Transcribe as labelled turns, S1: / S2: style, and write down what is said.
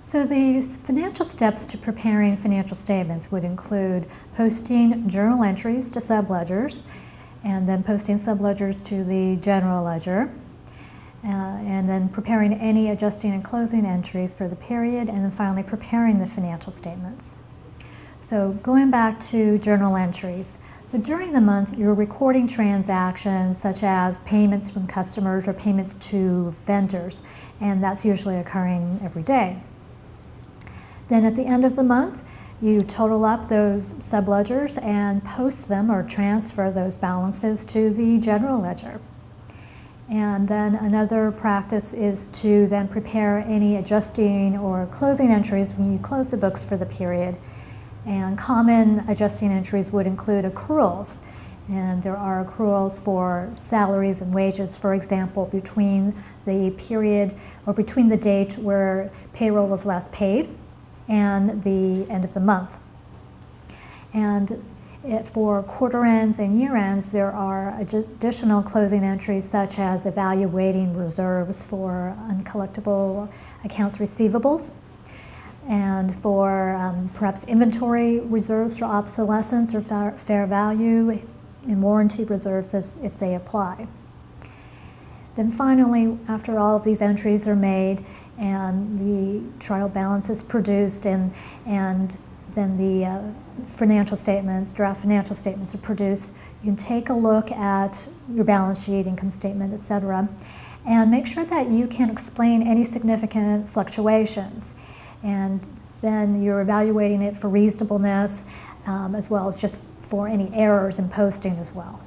S1: So the financial steps to preparing financial statements would include posting journal entries to subledgers, and then posting subledgers to the general ledger, and then preparing any adjusting and closing entries for the period, and then finally preparing the financial statements. So going back to journal entries. So during the month, you're recording transactions such as payments from customers or payments to vendors, and that's usually occurring every day. Then at the end of the month, you total up those subledgers and post them or transfer those balances to the general ledger. And then another practice is to then prepare any adjusting or closing entries when you close the books for the period. And common adjusting entries would include accruals. And there are accruals for salaries and wages, for example, between the period or between the date where payroll was last paid and the end of the month. And for quarter ends and year ends, there are additional closing entries such as evaluating reserves for uncollectible accounts receivables, and for perhaps inventory reserves for obsolescence or fair value, and warranty reserves if they apply. Then finally, after all of these entries are made and the trial balance is produced and then the financial statements, draft financial statements are produced, you can take a look at your balance sheet, income statement, etc., and make sure that you can explain any significant fluctuations. And then you're evaluating it for reasonableness as well as just for any errors in posting as well.